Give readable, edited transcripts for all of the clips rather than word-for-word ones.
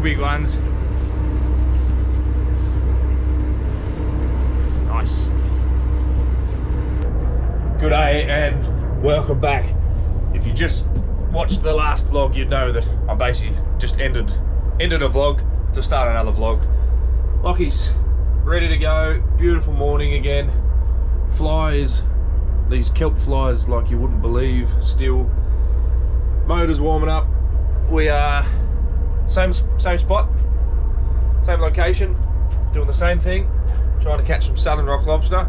Big ones. Nice. Good day and welcome back. If you just watched the last vlog, you'd know that I basically just ended a vlog to start another vlog. Lockie's ready to go. Beautiful morning again. Flies, these kelp flies like you wouldn't believe still. Motor's warming up. We are same spot, same location, doing the same thing, trying to catch some Southern Rock Lobster.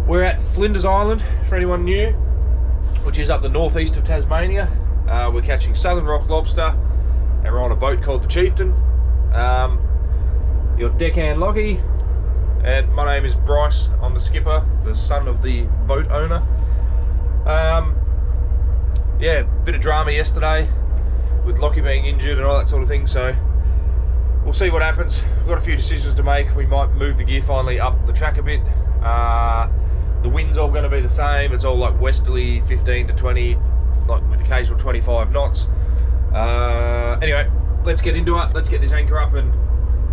We're at Flinders Island, for anyone new, which is up the northeast of Tasmania. We're catching Southern Rock Lobster, and we're on a boat called the Chieftain. Your deckhand Lockie, and my name is Bryce. I'm the skipper, the son of the boat owner. Yeah, bit of drama yesterday with Lockie being injured and all that sort of thing, so we'll see what happens. We've got a few decisions to make. We might move the gear finally up the track a bit. The wind's all going to be the same. It's all like westerly 15 to 20, like with occasional 25 knots. Anyway, let's get into it. Let's get this anchor up and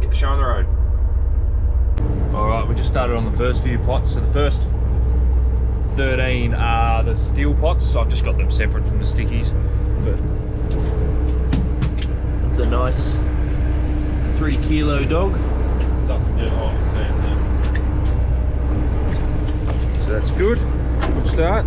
get the show on the road. Alright, we just started on the first few pots. So the first 13 are the steel pots, so I've just got them separate from the stickies. But it's a nice 3 kilo dog. Doesn't get hot, So that's good. Good start.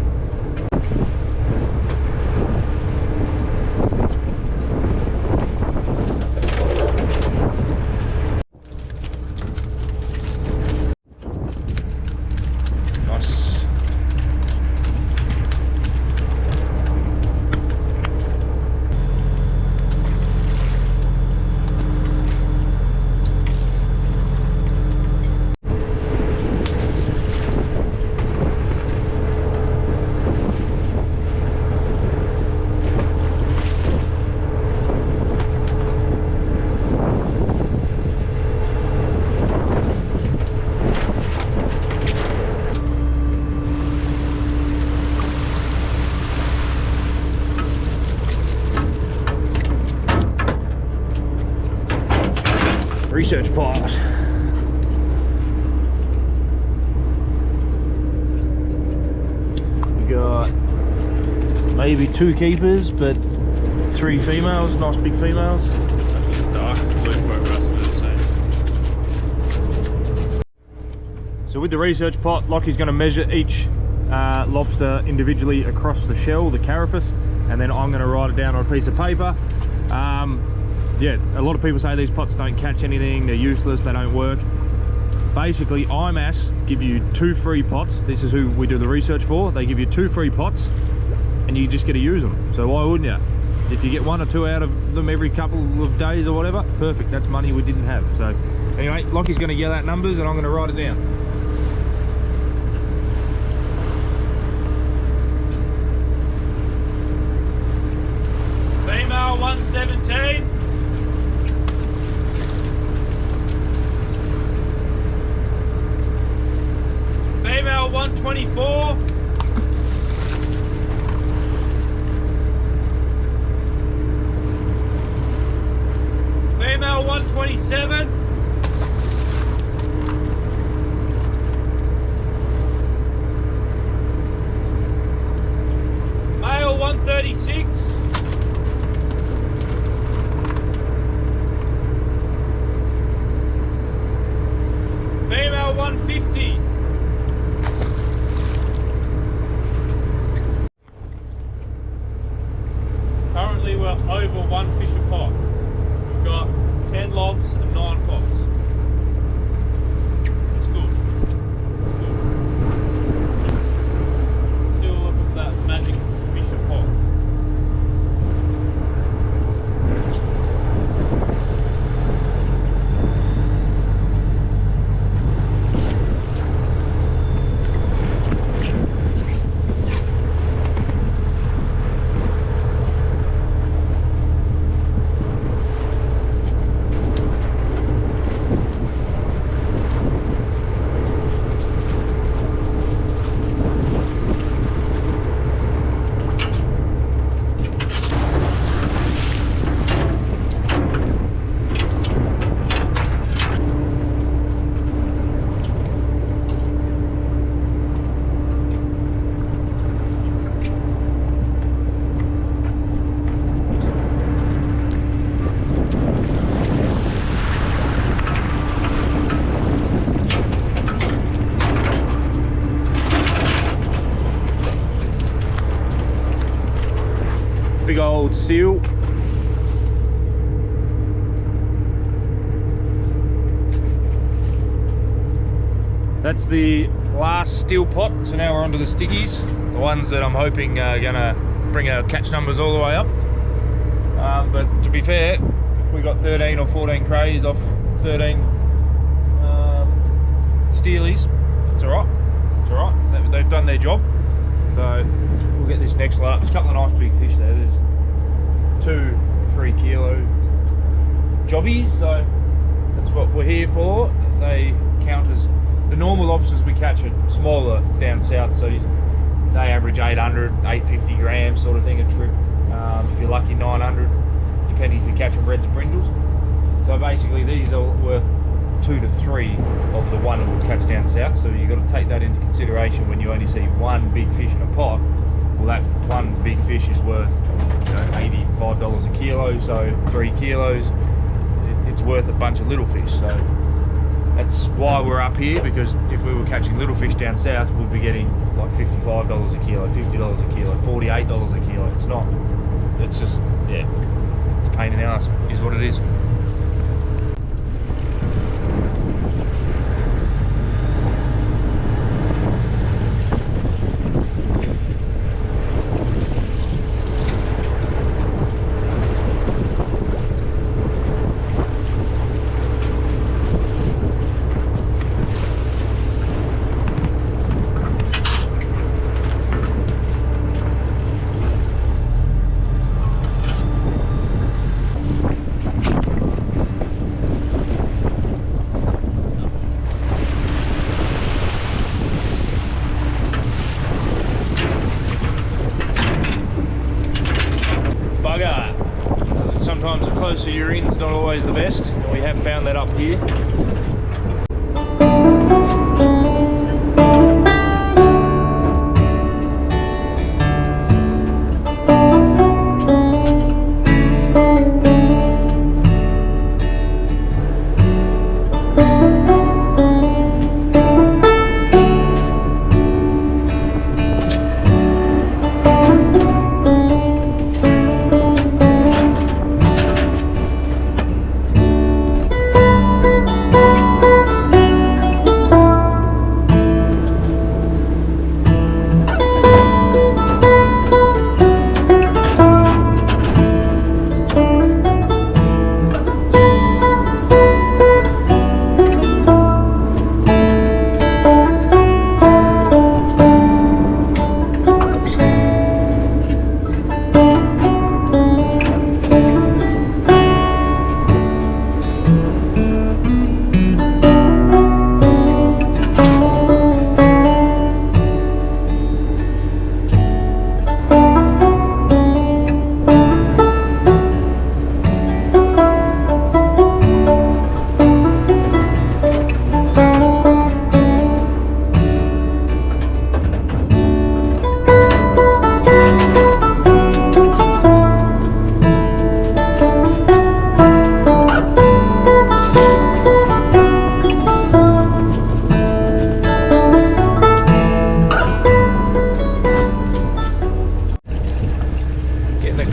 Research pot. We got maybe 2 keepers, but 3 females, nice big females. That's a dark blue quote rust, So with the research pot, Lockie's going to measure each lobster individually across the shell, the carapace, and then I'm going to write it down on a piece of paper. Yeah, a lot of people say these pots don't catch anything, they're useless, they don't work. Basically, IMAS give you 2 free pots. This is who we do the research for. They give you 2 free pots and you just get to use them. So why wouldn't you? If you get 1 or 2 out of them every couple of days or whatever, perfect, that's money we didn't have. So anyway, Lockie's going to yell out numbers and I'm going to write it down. Female 117. Female 124. Female 127. Male 136. currently we're over 1 fish a pot. We've got 10 lobs and 9 pots. It's good. Still looking for that magic fish a pot. Big old seal. That's the last steel pot, so now we're onto the stickies, the ones that I'm hoping are gonna bring our catch numbers all the way up. But to be fair, if we got 13 or 14 crays off 13 steelies, it's alright. It's alright. They've done their job. So we'll get this next lot up. There's a couple of nice big fish there. There's 2-3 kilo jobbies, so that's what we're here for. They count as the normal lobsters we catch are smaller down south, so they average 800, 850 grams sort of thing a trip. If you're lucky, 900, depending if you're catching reds or brindles. So basically these are worth 2 to 3 of the one that we'll catch down south, so you've got to take that into consideration when you only see one big fish in a pot. Well, that one big fish is worth, you know, $85 a kilo, so 3 kilos, it's worth a bunch of little fish. So that's why we're up here, because if we were catching little fish down south, we'd be getting like $55 a kilo, $50 a kilo, $48 a kilo. It's not, it's just, yeah, it's a pain in the ass, is what it is. Sometimes the closer you're in is not always the best, and we have found that up here.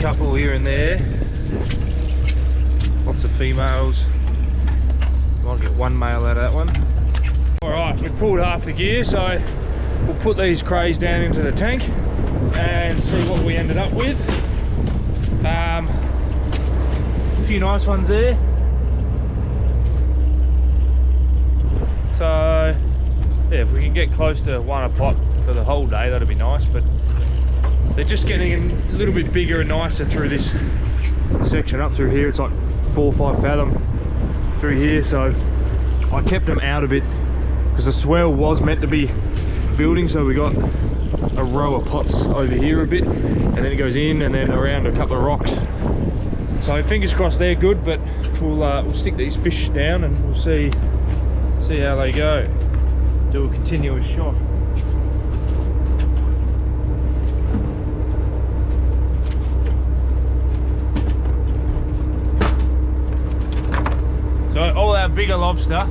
couple here and there. Lots of females. Might get one male out of that one. Alright, we've pulled half the gear, so we'll put these crays down into the tank and see what we ended up with. A few nice ones there. So yeah, if we can get close to one a pot for the whole day, that'd be nice, but they're just getting a little bit bigger and nicer through this section up through here. It's like 4 or 5 fathom through here, so I kept them out a bit because the swell was meant to be building, so we got a row of pots over here a bit, and then it goes in and then around a couple of rocks. So fingers crossed they're good, but we'll stick these fish down and we'll see how they go. Do a continuous shot. So all our bigger lobster,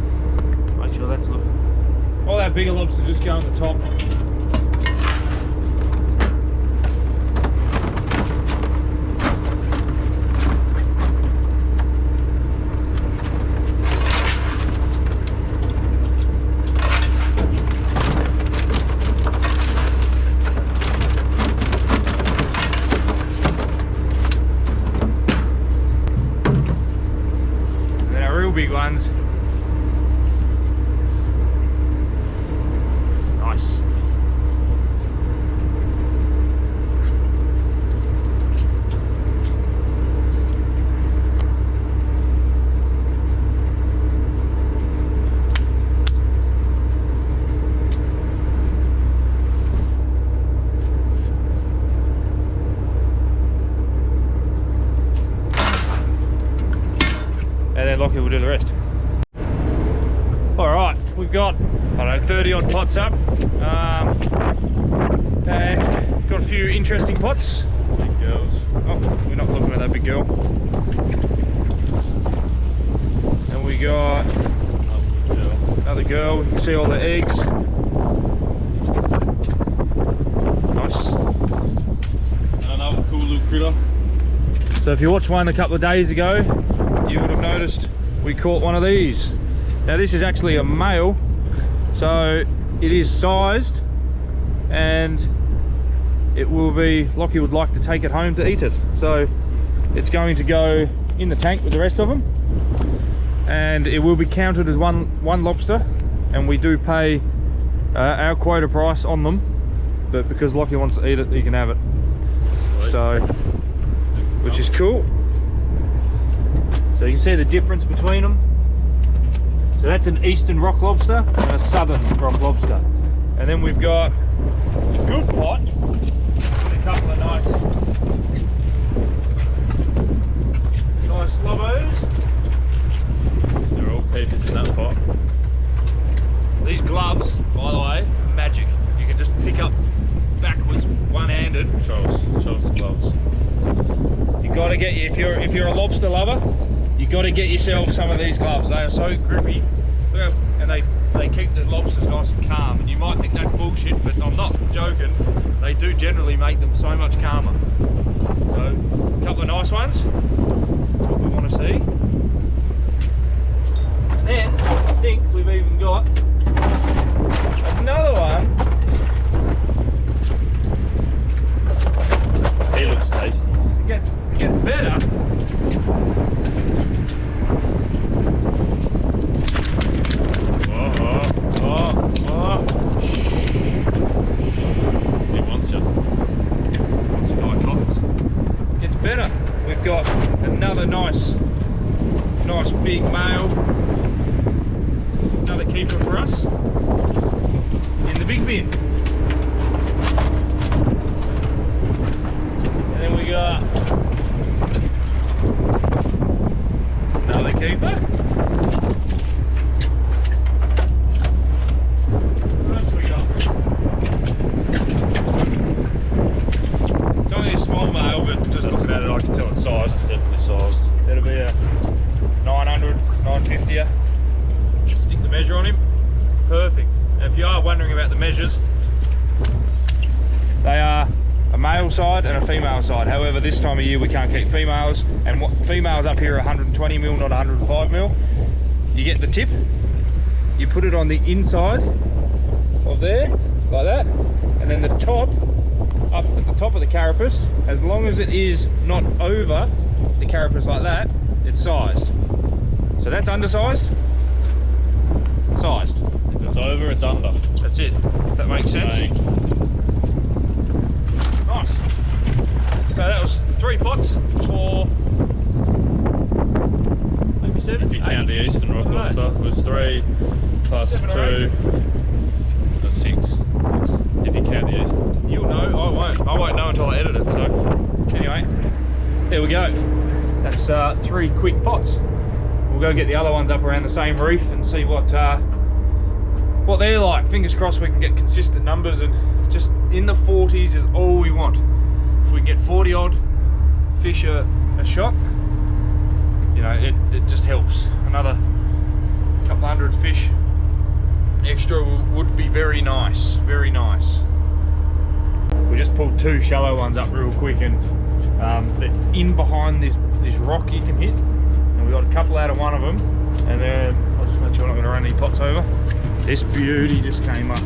make sure that's looking. All our bigger lobster just go on the top. Big ones. Nice. And then Lockie will do the rest. Alright, we've got, I don't know, 30 odd pots up. And got a few interesting pots. Big girls. Oh, we're not looking at that big girl. And we got another girl. You can see all the eggs. Nice. And another cool little critter. So if you watched one a couple of days ago, you would have noticed we caught one of these. Now this is actually a male, so it is sized, and it will be, Lockie would like to take it home to eat it. So it's going to go in the tank with the rest of them, and it will be counted as one lobster, and we do pay our quota price on them, but because Lockie wants to eat it, he can have it. Sweet. So, which is cool. So you can see the difference between them. So that's an Eastern Rock Lobster and a Southern Rock Lobster. And then we've got a good pot and a couple of nice lobos. They're all keepers in that pot. These gloves, by the way, are magic. You can just pick up backwards, one-handed. Show us the gloves. You got to get, if you're a lobster lover, you got to get yourself some of these gloves. They are so grippy, and they keep the lobsters nice and calm. And you might think that's bullshit, but I'm not joking. They do generally make them so much calmer. So a couple of nice ones. That's what we want to see. And then I think we've even got another one. He looks tasty. It gets better. He wants it. Wants a guy Cummins. Gets better. We've got another nice big male. Another keeper for us in the big bin. And then we got another keeper. What else we got? It's only a small male, but just looking at it I can tell it's sized. It's definitely sized. That'll be a 900, 950. Stick the measure on him. Perfect. Now if you are wondering about the measures, side and a female side. However, this time of year we can't keep females, and what females up here are 120 mil, not 105 mil. You get the tip, you put it on the inside of there, like that, and then the top, up at the top of the carapace, as long as it is not over the carapace like that, it's sized. So that's undersized, sized. If it's over, it's under. That's it, if that makes sense. Nice. So that was 3 pots for maybe 7. If you count the Eastern Rock Lobster, it was 3 plus 7 or 2. That's 6. If you count the Eastern. You'll know, I won't. I won't know until I edit it, so. Anyway, there we go. That's 3 quick pots. We'll go get the other ones up around the same reef and see what they're like. Fingers crossed we can get consistent numbers, and just in the 40s is all we want. If we can get 40 odd fish a shot, you know, it just helps. Another couple hundred fish extra would be very nice, very nice. We just pulled 2 shallow ones up real quick, and they're in behind this rock you can hit, and we got a couple out of one of them, and then I'll just make sure I'm not going to run any pots over. This beauty just came up.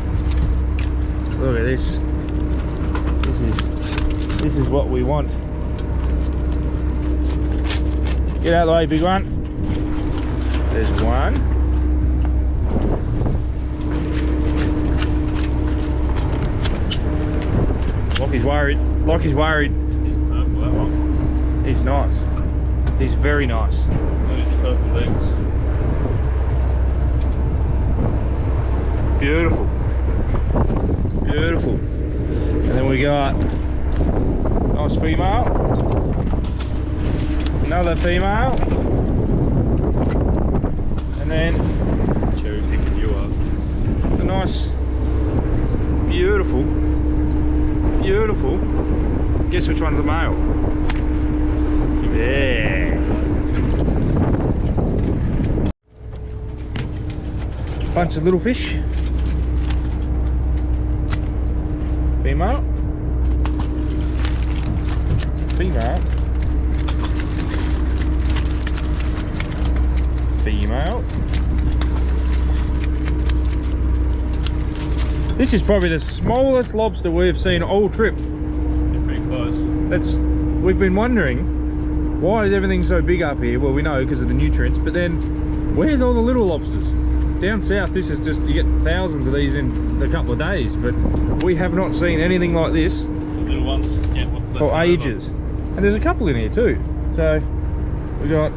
Look at this. This is what we want. Get out of the way, big one. There's one. Lockie's worried. Lockie's worried. He's nice. He's very nice. Purple legs. Beautiful. Beautiful. And then we got nice female. Another female. And then Cherry picking you up. a nice, beautiful, beautiful. Guess which one's a male? Yeah. Bunch of little fish. Female. Female. Female. This is probably the smallest lobster we've seen all trip. They're pretty close. We've been wondering, why is everything so big up here? Well, we know because of the nutrients, but then where's all the little lobsters? Down south, this is just, you get thousands of these in a couple of days, but we have not seen anything like this It's the little ones. Yeah, what's left for over. ages. And there's a couple in here too. So we got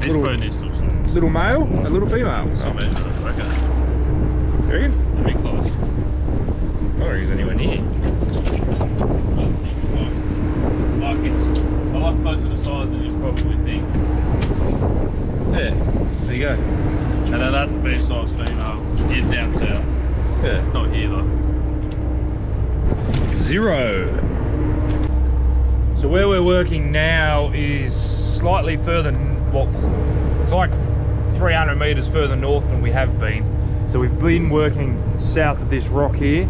These probably need some songs. little male and little female. Some measure, okay. You reckon? They're pretty close. I don't think there's anywhere near. Like it's a lot closer to size than you probably think. Yeah, there you go. And then that'd be size female here down south. Yeah. Not here though. 0. So where we're working now is slightly further, well, it's like 300 meters further north than we have been. So we've been working south of this rock here,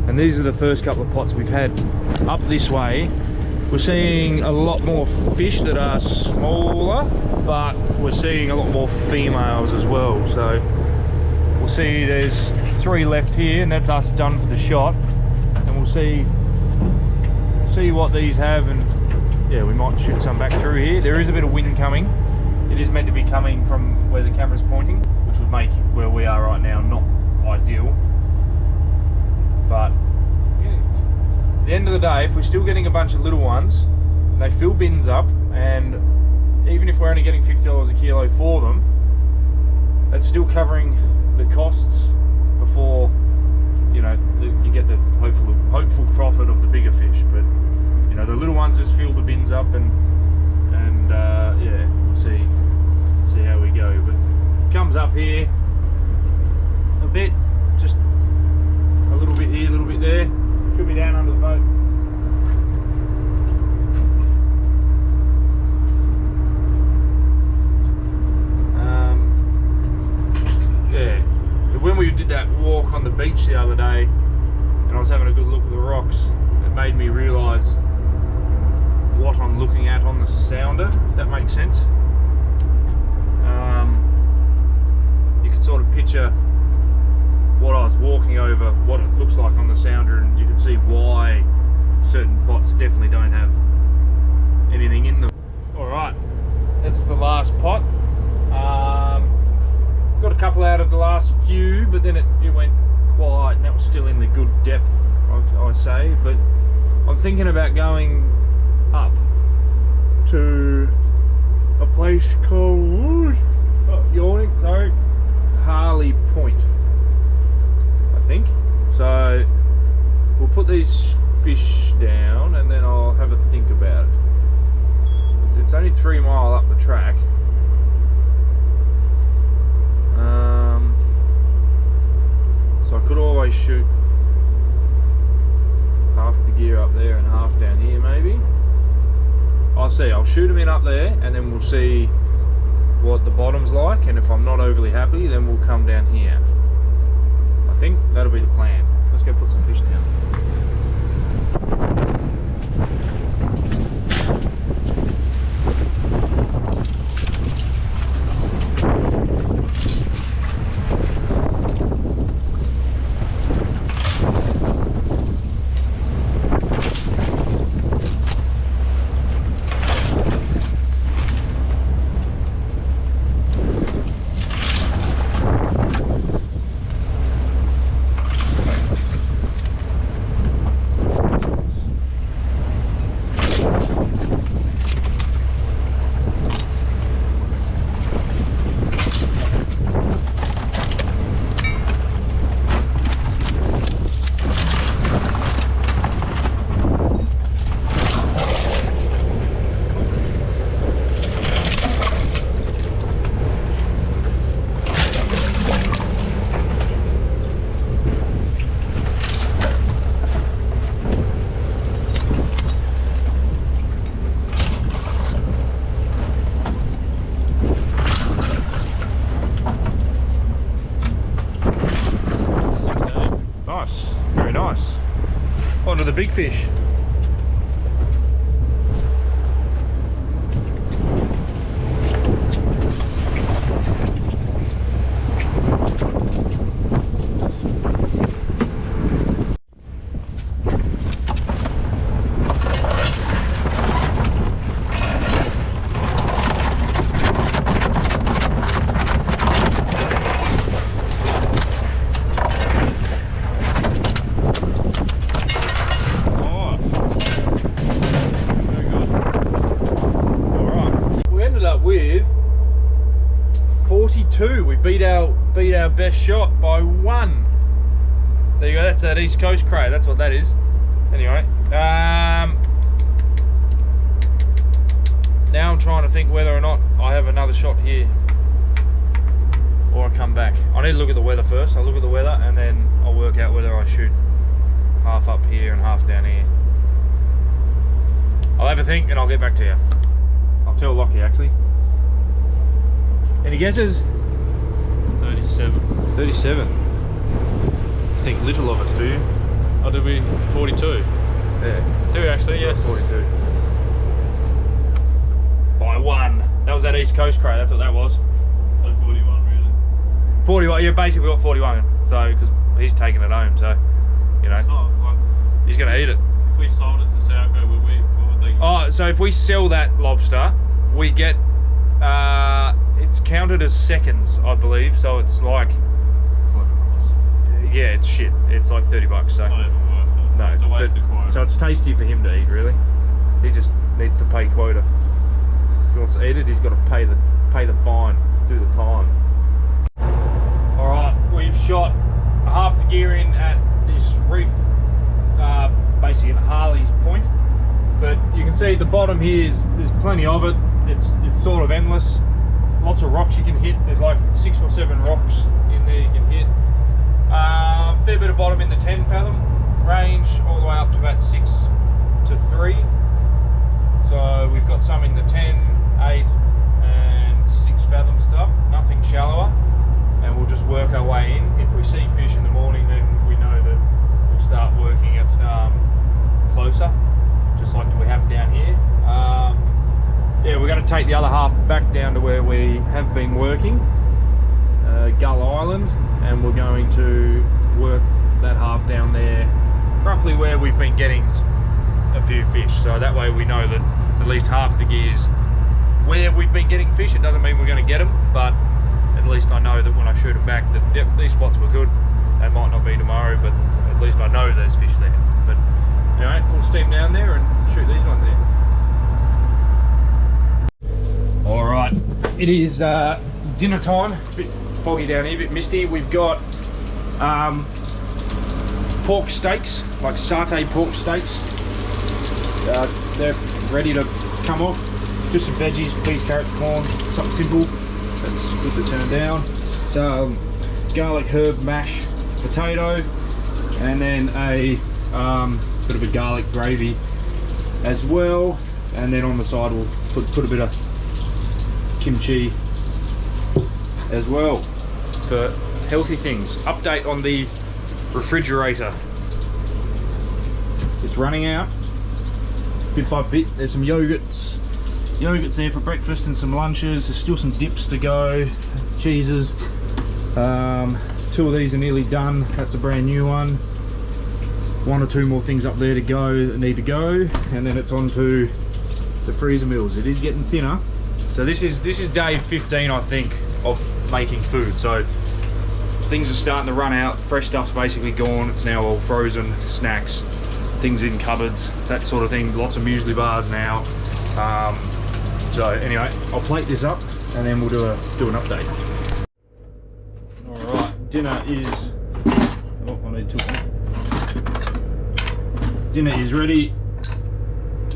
and these are the first couple of pots we've had. Up this way, we're seeing a lot more fish that are smaller, but we're seeing a lot more females as well. So we'll see there's 3 left here, and that's us done for the shot. And we'll see what these have, and yeah, we might shoot some back through here. There is a bit of wind coming. It is meant to be coming from where the camera's pointing, which would make where we are right now not ideal. But yeah, at the end of the day, if we're still getting a bunch of little ones, they fill bins up, and even if we're only getting $50 a kilo for them, that's still covering the costs before, you know, you get the hopeful profit of the bigger fish. But you know, the little ones just fill the bins up, and yeah, we'll see how we go. But it comes up here a bit, just a little bit here, a little bit there. Could be down under the boat. Yeah, when we did that walk on the beach the other day, and I was having a good look at the rocks, it made me realise the sounder, if that makes sense. You could sort of picture what I was walking over, what it looks like on the sounder, and you can see why certain pots definitely don't have anything in them. Alright, that's the last pot. Got a couple out of the last few, but then it went quiet, and that was still in the good depth, I say. But I'm thinking about going up to a place called, yawning, sorry, Harley Point, I think. So we'll put these fish down and then I'll have a think about it. It's only 3 mile up the track. So I could always shoot half the gear up there and half down here maybe. I'll see, I'll shoot them in up there and then we'll see what the bottom's like, and if I'm not overly happy then we'll come down here. I think that'll be the plan. Let's go put some fish down. Onto the big fish. We beat our best shot by 1. There you go, that's that East Coast cray, that's what that is. Anyway, now I'm trying to think whether or not I have another shot here or I come back. I need to look at the weather first. I'll look at the weather and then I'll work out whether I shoot half up here and half down here. I'll have a think and I'll get back to you. I'll tell Lockie actually. Any guesses? 37. 37. You think little of us, do you? Oh, did we? 42. Yeah. Do we actually? Yes. 42. By 1. That was that East Coast cray, that's what that was. So 41 really. 41, yeah, basically we got 41. So, because he's taking it home, so, you know. It's not like... He's going to eat it. If we sold it to Southco, what would they... Oh, so if we sell that lobster, we get... it's counted as seconds, I believe, so it's like, yeah, it's shit. It's like 30 bucks. So it's not even worth it. No, it's a waste of quota. So it's tasty for him to eat, really. He just needs to pay quota. If he wants to eat it, he's got to pay the fine, do the time. All right, we've shot half the gear in at this reef, basically at Harley's Point. But you can see at the bottom here there's plenty of it. It's sort of endless. Lots of rocks you can hit. There's like 6 or 7 rocks in there you can hit. Fair bit of bottom in the 10 fathom range, all the way up to about 6 to 3. So we've got some in the 10, 8 and 6 fathom stuff, nothing shallower. And we'll just work our way in. If we see fish in the morning, then we know that we'll start working it closer, just like we have down here. take the other half back down to where we have been working, Gull Island, and we're going to work that half down there, roughly where we've been getting a few fish. So that way we know that at least half the gear's where we've been getting fish. It doesn't mean we're going to get them, but at least I know that when I shoot them back that yep, these spots were good. They might not be tomorrow, but at least I know there's fish there. But anyway, we'll steam down there and shoot these ones in. Alright, it is dinner time. It's a bit foggy down here, a bit misty. We've got pork steaks, like satay pork steaks. They're ready to come off. Just some veggies, peas, carrots, corn, something simple. That's good to turn down. Some garlic herb mash potato, and then a bit of a garlic gravy as well. And then on the side we'll put a bit of kimchi as well for healthy things. Update on the refrigerator. It's running out bit by bit. There's some yogurts there for breakfast and some lunches. There's still some dips to go, cheeses. 2 of these are nearly done. That's a brand new one. 1 or 2 more things up there to go that need to go, and then it's on to the freezer meals. It is getting thinner. So this is day 15, I think, of making food. So things are starting to run out. Fresh stuff's basically gone. It's now all frozen snacks, things in cupboards, that sort of thing. Lots of muesli bars now. So anyway, I'll plate this up and then we'll do an update. All right, dinner is. Oh, I need to. Dinner is ready.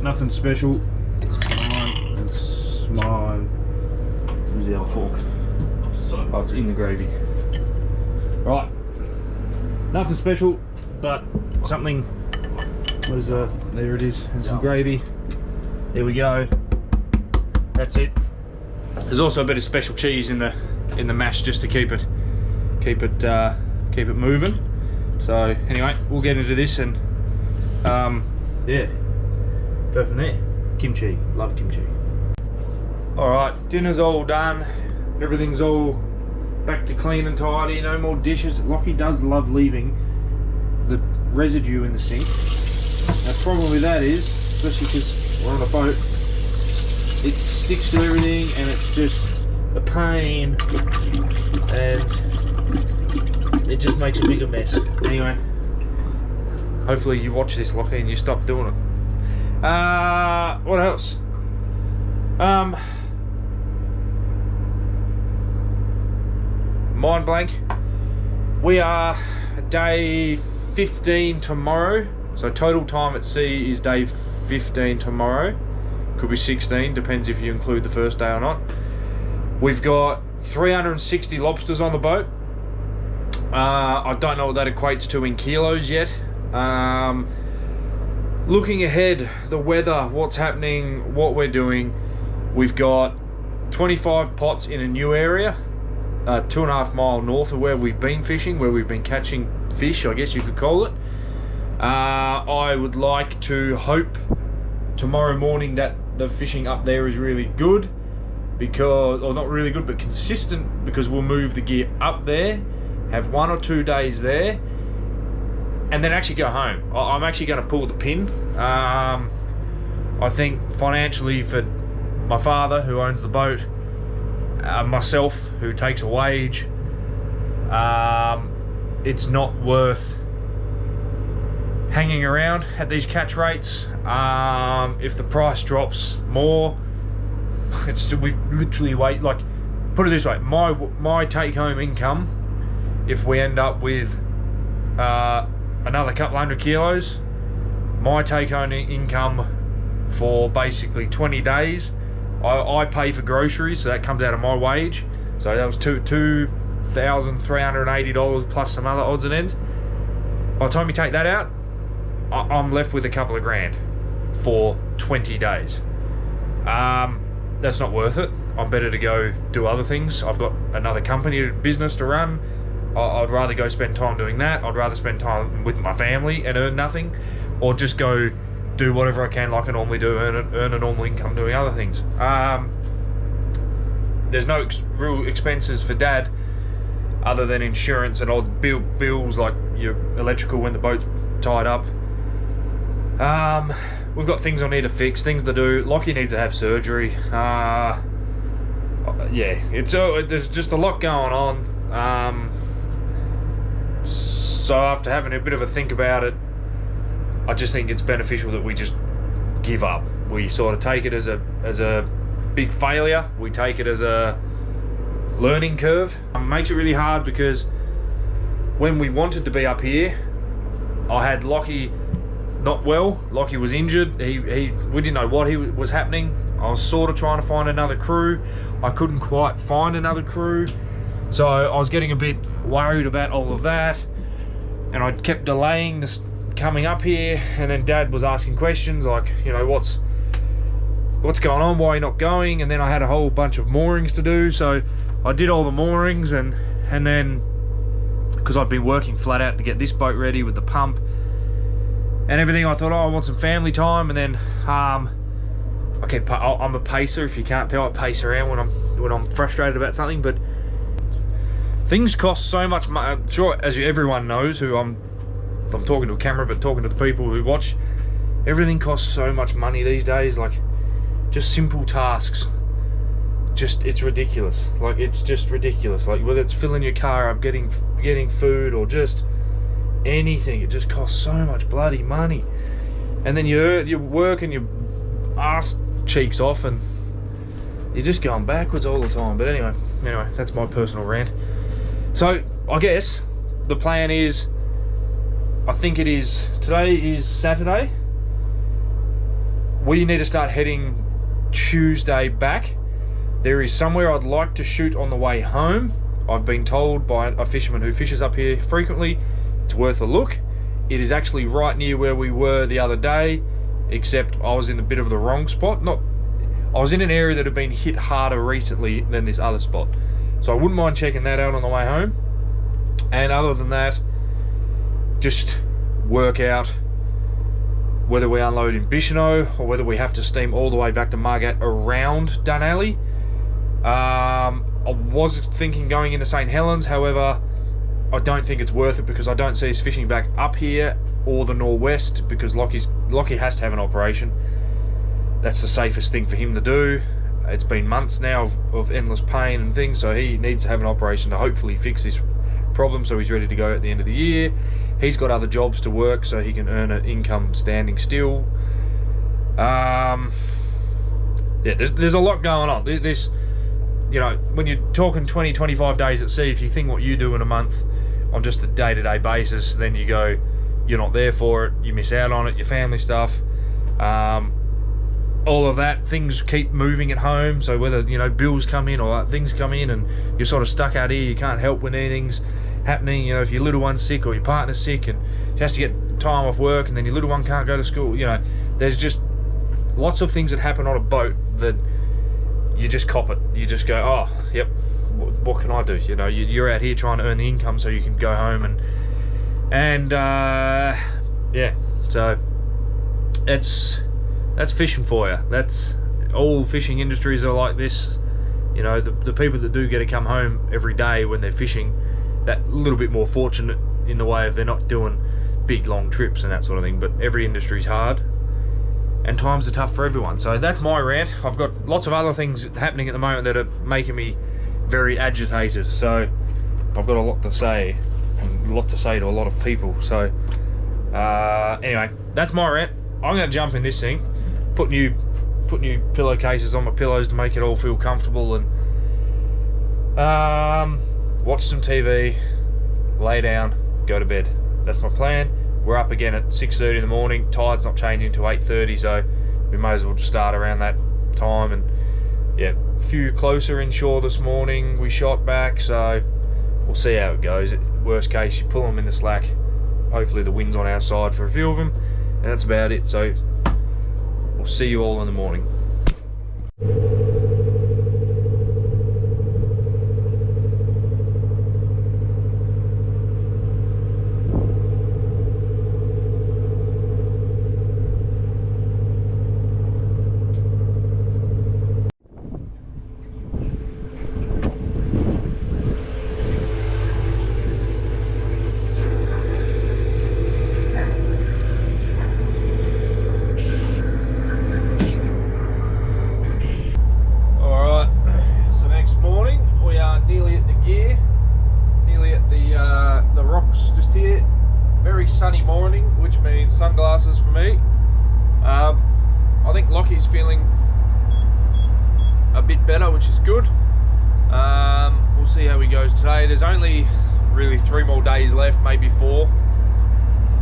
Nothing special. It's mine. Where's the other fork? Oh, it's in the gravy. Right. Nothing special, but something. What is there it is, and some gravy. There we go. That's it. There's also a bit of special cheese in the mash just to keep it moving. So anyway, we'll get into this and yeah, go from there. Kimchi, love kimchi. All right, dinner's all done. Everything's all back to clean and tidy. No more dishes. Lockie does love leaving the residue in the sink. Now probably that is, especially because we're on a boat, it sticks to everything and it's just a pain and it just makes a bigger mess. Anyway, hopefully you watch this, Lockie, and you stop doing it. What else? Mind blank. We are day 15 tomorrow. So total time at sea is day 15 tomorrow. Could be 16, depends if you include the first day or not. We've got 360 lobsters on the boat. I don't know what that equates to in kilos yet. Looking ahead, the weather, what's happening, what we're doing. We've got 25 pots in a new area, 2.5 mile north of where we've been fishing, where we've been catching fish, I guess you could call it. I would like to hope tomorrow morning that the fishing up there is really good, because, or not really good, but consistent, because we'll move the gear up there, have 1 or 2 days there, and then actually go home. I'm actually going to pull the pin. I think financially, for my father who owns the boat, myself who takes a wage, it's not worth hanging around at these catch rates. If the price drops more, we literally wait. Like, put it this way, my take-home income, if we end up with another couple 100 kilos, my take-home income for basically 20 days, I pay for groceries, so that comes out of my wage. So that was $2,380 plus some other odds and ends. By the time you take that out, I'm left with a couple of grand for 20 days. That's not worth it. I'm better to go do other things. I've got another company business to run. I'd rather go spend time doing that. I'd rather spend time with my family and earn nothing, or just go do whatever I can like I normally do, earn a normal income doing other things. there's no real expenses for Dad other than insurance and odd bills like your electrical when the boat's tied up. We've got things I need to fix, things to do. Lockie needs to have surgery. Yeah, there's just a lot going on. So after having a bit of a think about it, I just think it's beneficial that we just give up. We sort of take it as a big failure. We take it as a learning curve. It makes it really hard because when we wanted to be up here, I had Lockie not well. Lockie was injured. We didn't know what was happening. I was sort of trying to find another crew. I couldn't quite find another crew, so I was getting a bit worried about all of that, and I kept delaying this coming up here. And then Dad was asking questions like, you know, what's going on, why are you not going? And then I had a whole bunch of moorings to do, so I did all the moorings, and then because I'd been working flat out to get this boat ready with the pump and everything, I thought, oh, I want some family time. And then I'm a pacer. If you can't tell, I pace around when I'm frustrated about something. But things cost so much money. Sure, as everyone knows, who I'm talking to a camera, but talking to the people who watch, everything costs so much money these days. Like, just simple tasks, it's ridiculous. Like, it's just ridiculous. Like, whether it's filling your car up, getting food, or just anything, it just costs so much bloody money. And then you're working your ass cheeks off, and you're just going backwards all the time. But anyway, that's my personal rant. So I guess the plan is, I think it is, today is Saturday. We need to start heading Tuesday back. There is somewhere I'd like to shoot on the way home. I've been told by a fisherman who fishes up here frequently it's worth a look. It is actually right near where we were the other day, except I was in a bit of the wrong spot. I was in an area that had been hit harder recently than this other spot. So I wouldn't mind checking that out on the way home. And other than that, just work out whether we unload in Bicheno or whether we have to steam all the way back to Margat around Dunalley. I was thinking going into St. Helens, however, I don't think it's worth it because I don't see us fishing back up here or the northwest, because Lockie has to have an operation. That's the safest thing for him to do. It's been months now of endless pain and things, so he needs to have an operation to hopefully fix this problem so he's ready to go at the end of the year. He's got other jobs to work so he can earn an income standing still. Yeah, there's a lot going on. This, you know, when you're talking 20-25 days at sea, if you think what you do in a month on just a day-to-day basis, then you go, you're not there for it, you miss out on it, your family stuff, all of that. Things keep moving at home, so whether, you know, bills come in or things come in and you're sort of stuck out here, you can't help when anything's happening. You know, if your little one's sick or your partner's sick and she has to get time off work, and then your little one can't go to school, you know, there's just lots of things that happen on a boat that you just cop it. You just go, oh, yep, what can I do? You know, you're out here trying to earn the income so you can go home and yeah, so that's fishing for you. That's all fishing industries are like this. You know, the people that do get to come home every day when they're fishing, that little bit more fortunate in the way of they're not doing big long trips and that sort of thing. But every industry's hard and times are tough for everyone. So that's my rant. I've got lots of other things happening at the moment that are making me very agitated. So I've got a lot to say, and a lot to say to a lot of people. So anyway, that's my rant. I'm going to jump in this thing, put new pillowcases on my pillows to make it all feel comfortable, and watch some TV, lay down, go to bed. That's my plan. We're up again at 6:30 in the morning. Tide's not changing till 8:30, so we may as well just start around that time. And yeah, a few closer inshore this morning. We shot back, so we'll see how it goes. Worst case, you pull them in the slack. Hopefully the wind's on our side for a few of them, and that's about it. So we'll see you all in the morning. bit better, which is good. We'll see how he goes today. There's only really 3 more days left, maybe 4,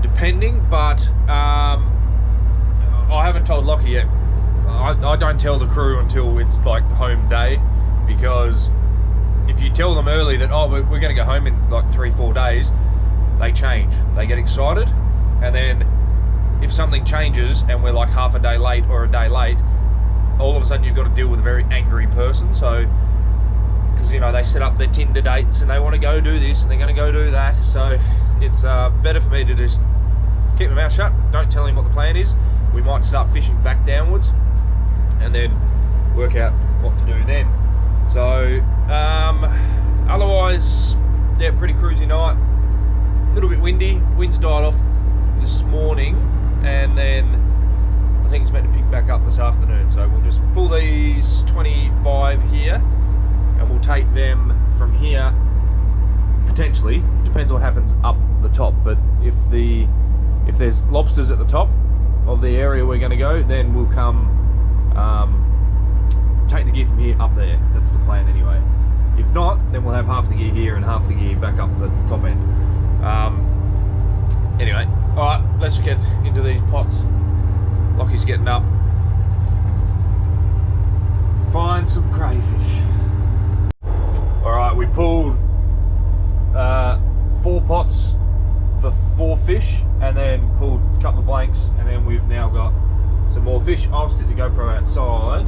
depending, but I haven't told Lockie yet. I don't tell the crew until it's like home day, because if you tell them early that, oh, we're going to go home in like 3-4 days, they change. They get excited, and then if something changes and we're like half a day late or a day late, all of a sudden you've got to deal with a very angry person. So, because you know, they set up their Tinder dates and they want to go do this and they're going to go do that. So it's better for me to just keep my mouth shut, don't tell him what the plan is. We might start fishing back downwards and then work out what to do then. So otherwise, yeah, pretty cruisy night. A little bit windy. Winds died off this morning, and then I think it's meant to pick back up this afternoon. So we'll just pull these 25 here, and we'll take them from here. Potentially, depends what happens up the top. But if there's lobsters at the top of the area we're going to go, then we'll come take the gear from here up there. That's the plan anyway. If not, then we'll have half the gear here and half the gear back up the top end. Anyway, alright, let's get into these pots. Lockie's getting up. Find some crayfish. Alright, we pulled 4 pots for 4 fish, and then pulled a couple of blanks, and then we've now got some more fish. I'll stick the GoPro outside.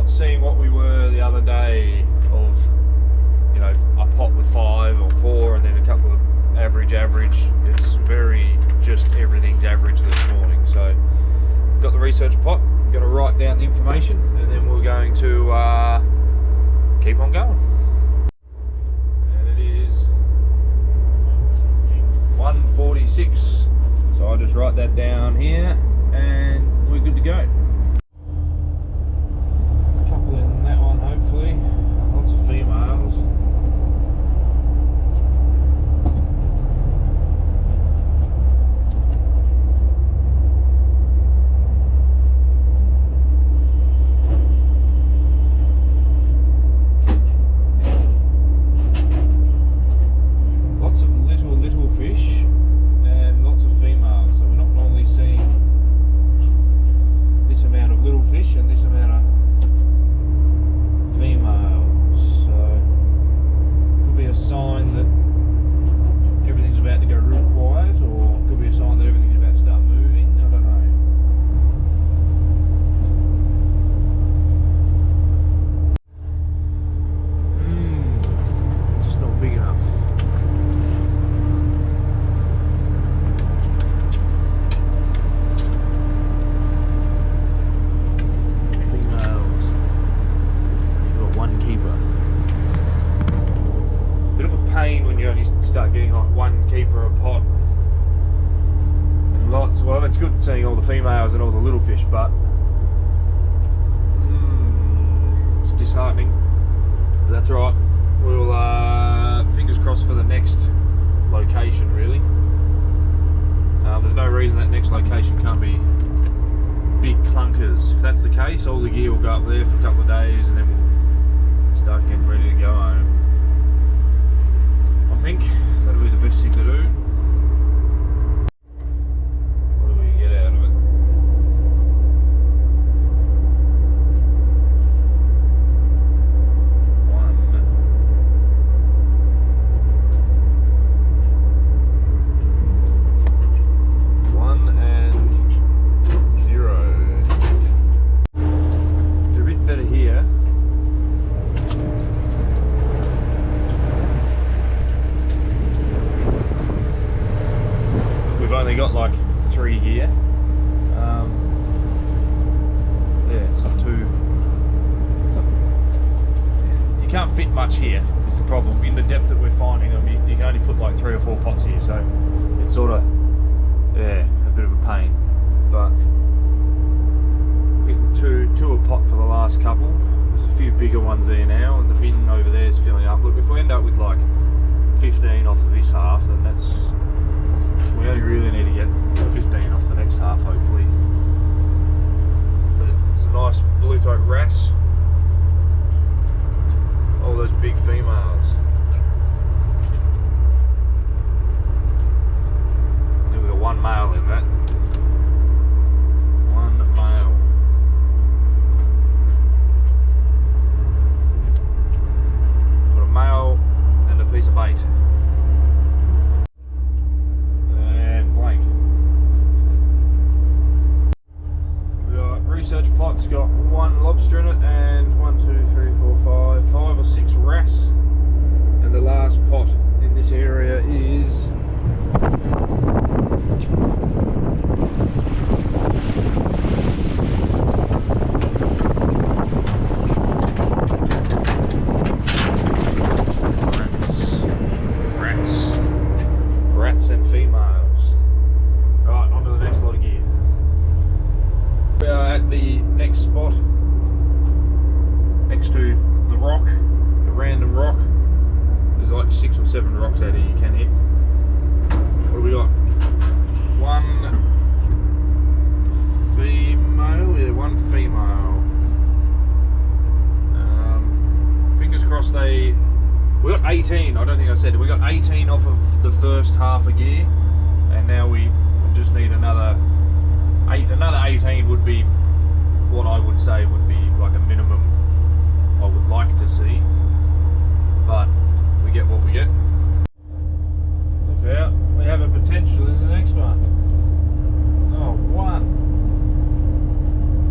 Seeing what we were the other day of, you know, a pot with 5 or 4 and then a couple of average. It's very, just everything's average this morning. So got the research pot, got to write down the information, and then we're going to keep on going. And it is 1:46, so I'll just write that down here and we're good to go. In that one, hopefully. Lots of females. Lots of little fish and lots of females. So we're not normally seeing this amount of little fish and this amount of females, so could be a sign that everything's about to go real quiet, or could be a sign that everything's about to start moving. I don't know. Just not big enough. When you only start getting like 1 keeper a pot and lots. Well, it's good seeing all the females and all the little fish, but it's disheartening. But that's right. We'll fingers crossed for the next location. Really, there's no reason that next location can't be big clunkers. If that's the case, all the gear will go up there for a couple of days, and then we'll start getting ready to go home. I think that'll be the best thing to do. What do we get out of it? One and 0. They're a bit better here. much here is the problem. In the depth that we're finding them, you can only put like 3 or 4 pots here, so it's sort of, yeah, a bit of a pain. But getting two a pot for the last couple. There's a few bigger ones there now, and the bin over there is filling up. Look, if we end up with like 15 off of this half, then that's, we only really need to get 15 off the next half, hopefully. Some nice blue throat rats. All those big females. There we got one male in that. One male. Got a male and a piece of bait. And blank. We got research pot's got 1 lobster in it and 1, 2, 3, 4, 5 or 6 wrasse. And the last pot in this area is rats and females. Right, on to the next lot of gear. We are at the next spot next to the rock, the random rock. There's like 6 or 7 rocks out here you can hit. What do we got? 1 female, yeah, 1 female. Fingers crossed we got 18, I don't think I said it, we got 18 off of the first half of gear, and now we just need another 18 would be what I would say would be like a minimum I would like to see, but we get what we get. Look out, we have a potential in the next one. Oh, 1.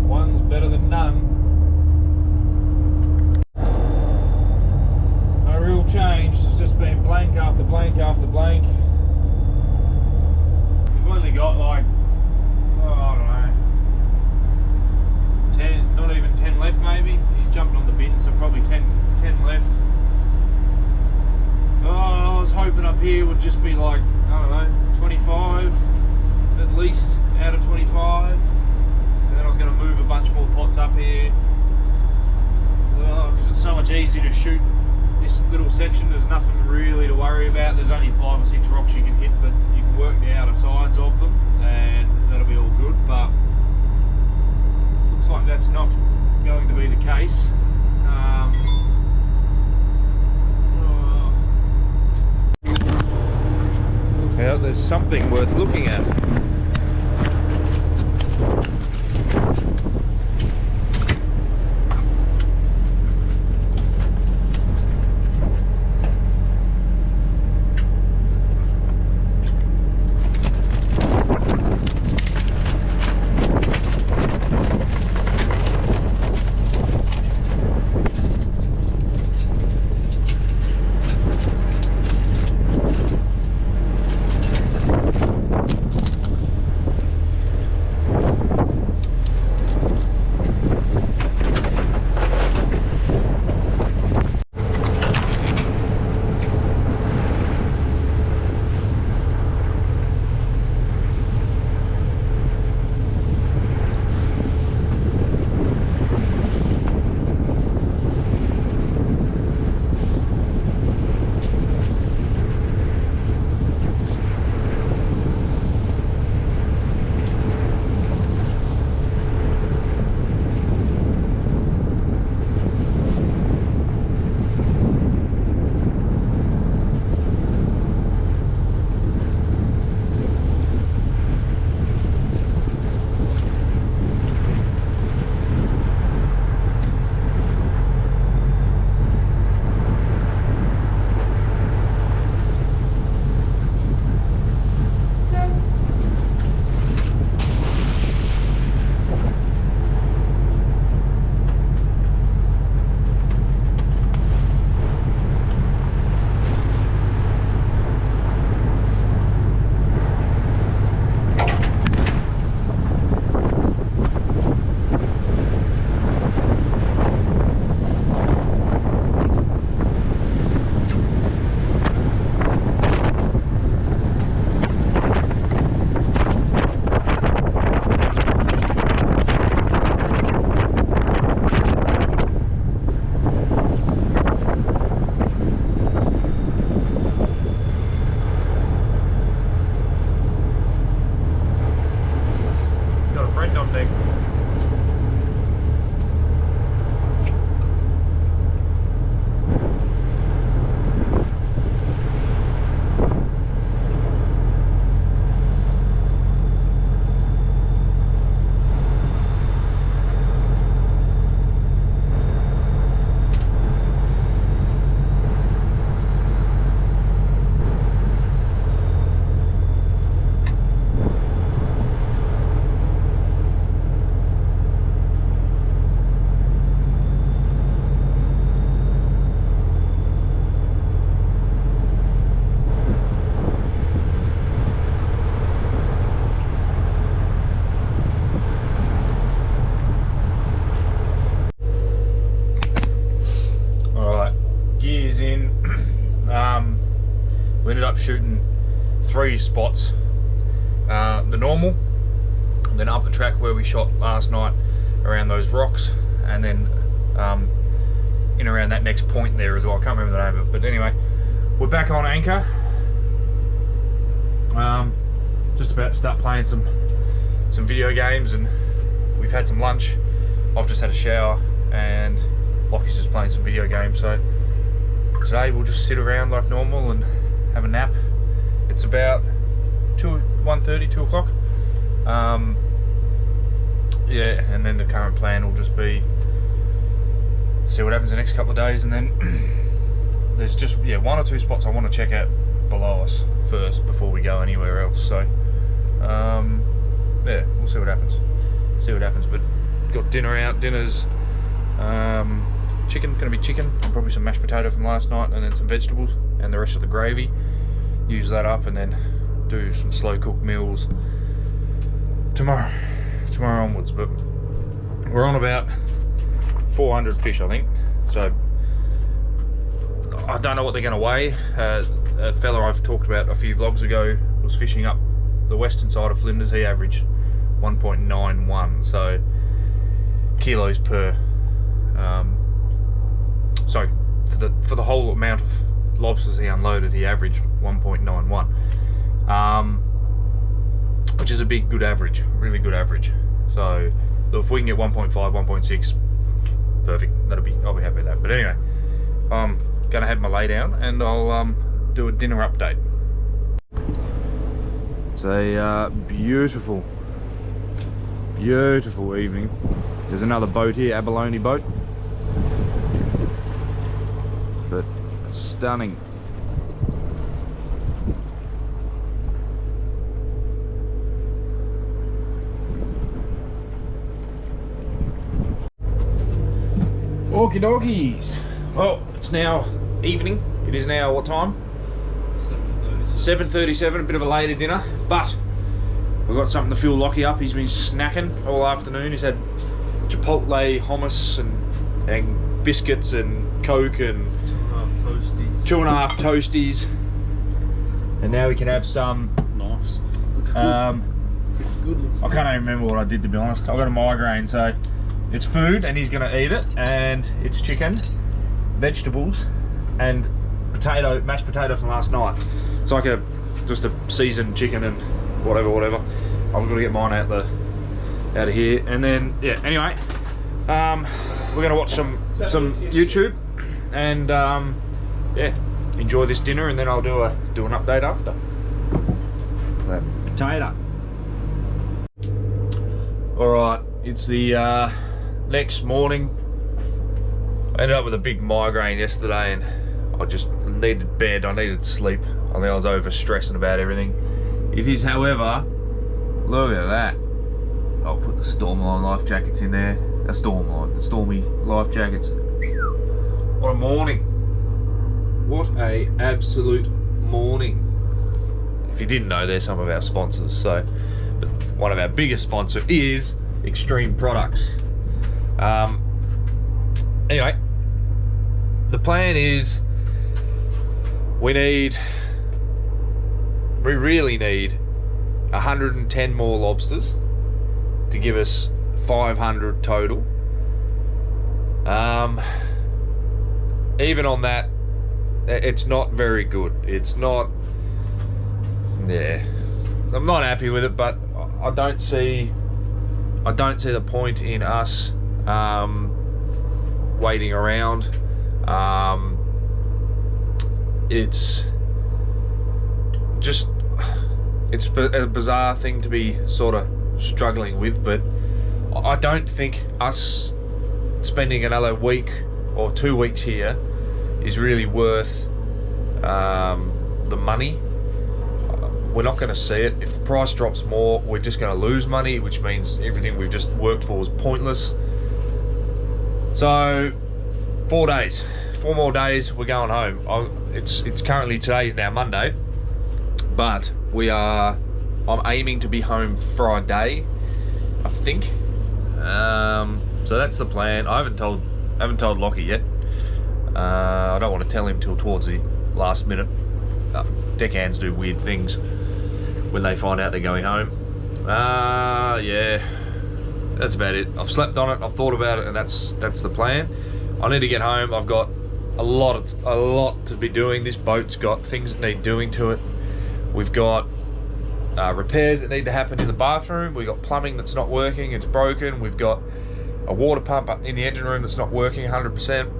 One's better than none. No real change, it's just been blank after blank after blank. We've only got like, oh, I don't know, 10, not even 10 left maybe. He's jumping on the bin, so probably 10 left. Oh, I was hoping up here would just be like, I don't know, 25 at least out of 25. And then I was going to move a bunch more pots up here. Because it's so much easier to shoot this little section. There's nothing really to worry about. There's only 5 or 6 rocks you can hit, but you can work the outer sides of them and that'll be all good. But looks like that's not going to be the case. Well, there's something worth looking at. up shooting 3 spots. The normal, then up the track where we shot last night around those rocks, and then in around that next point there as well. I can't remember the name of it, but anyway, we're back on anchor. Just about to start playing some video games, and we've had some lunch. I've just had a shower, and Lockie's just playing some video games. So today we'll just sit around like normal and have a nap. It's about 1:30, 2 o'clock. Yeah, and then the current plan will just be see what happens the next couple of days, and then there's just 1 or 2 spots I want to check out below us first before we go anywhere else. So yeah, we'll see what happens. But got dinner out. Dinner's chicken, gonna be chicken, and probably some mashed potato from last night, and then some vegetables and the rest of the gravy. Use that up and then do some slow cooked meals tomorrow onwards. But we're on about 400 fish, I think. So I don't know what they're gonna weigh. A fella I've talked about a few vlogs ago was fishing up the western side of Flinders. He averaged 1.91, so kilos per sorry, for the whole amount of lobsters he unloaded, he averaged 1.91, which is a good average, really good average. So if we can get 1.5, 1.6, perfect. I'll be happy with that. But anyway, I'm gonna have my lay down and I'll do a dinner update. It's a beautiful evening. There's another boat here, abalone boat, but stunning. Okie dokies. Well, it's now evening. It is now what time? 7:37, a bit of a later dinner, but we've got something to fill Lockie up. He's been snacking all afternoon. He's had Chipotle hummus and biscuits and Coke and 2.5 toasties. And now we can have some. Nice. Looks good. Looks good. I can't even remember what I did, to be honest. I've got a migraine, so it's food and he's gonna eat it, and it's chicken, vegetables, and mashed potato from last night. It's like just a seasoned chicken and whatever. I've got to get mine out of here, and then yeah. Anyway, we're gonna watch some YouTube, and yeah, enjoy this dinner, and then I'll do an update after. That potato. All right, it's the next morning. I ended up with a big migraine yesterday, and I just needed bed. I needed sleep. I think I was over stressing about everything. It is, however, look at that. I'll put the Stormline life jackets in there. The Stormy life jackets. What a morning. What a absolute morning. If you didn't know, they're some of our sponsors. So, but one of our biggest sponsors is Extreme Products. Anyway, the plan is we really need 110 more lobsters to give us 500 total. Even on that, it's not very good. It's not, yeah, I'm not happy with it, but I don't see the point in us waiting around. It's a bizarre thing to be sort of struggling with, but I don't think us spending another week or 2 weeks here is really worth the money. We're not going to see it. If the price drops more, we're just going to lose money, which means everything we've just worked for was pointless. So 4 days, 4 more days, we're going home. It's currently, today's now Monday, but I'm aiming to be home Friday, I think. So that's the plan. I haven't told Lockie yet. I don't want to tell him till towards the last minute. deckhands do weird things when they find out they're going home. Yeah, that's about it. I've slept on it, I've thought about it, and that's the plan. I need to get home. I've got a lot to be doing. This boat's got things that need doing to it. We've got repairs that need to happen in the bathroom. We've got plumbing that's not working, it's broken. We've got a water pump in the engine room that's not working 100%.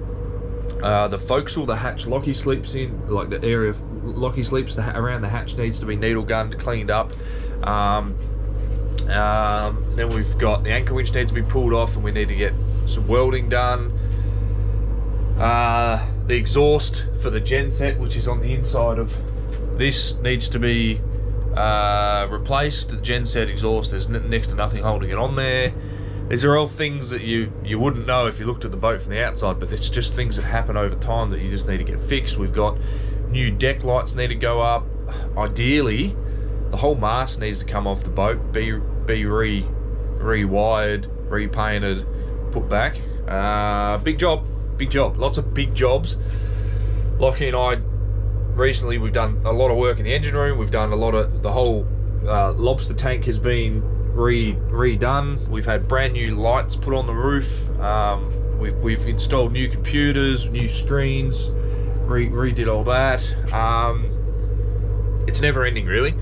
The forecastle, the hatch Lockie sleeps in, like the area Lockie sleeps around the hatch, needs to be needle gunned, cleaned up. Then we've got the anchor winch needs to be pulled off, and we need to get some welding done. The exhaust for the genset, which is on the inside of this, needs to be replaced. The genset exhaust, there's next to nothing holding it on there. These are all things that you wouldn't know if you looked at the boat from the outside, but it's just things that happen over time that you just need to get fixed. We've got new deck lights need to go up. Ideally, the whole mast needs to come off the boat, be rewired, repainted, put back. Big job, lots of big jobs. Lockie and I, recently we've done a lot of work in the engine room. We've done a lot of, the whole lobster tank has been redone. We've had brand new lights put on the roof. We've installed new computers, new screens, redid all that. It's never ending, really.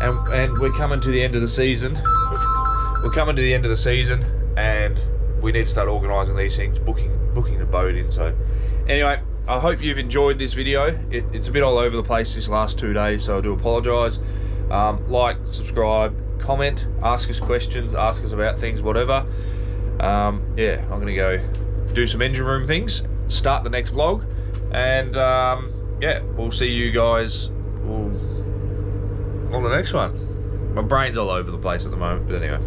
And we're coming to the end of the season. We're coming to the end of the season, and we need to start organising these things, booking the boat in. So anyway, I hope you've enjoyed this video. It's a bit all over the place this last 2 days, so I do apologise. Like, subscribe, comment, ask us questions, ask us about things, whatever. Yeah, I'm gonna go do some engine room things, start the next vlog, and yeah, we'll see you guys on the next one. My brain's all over the place at the moment, but anyway.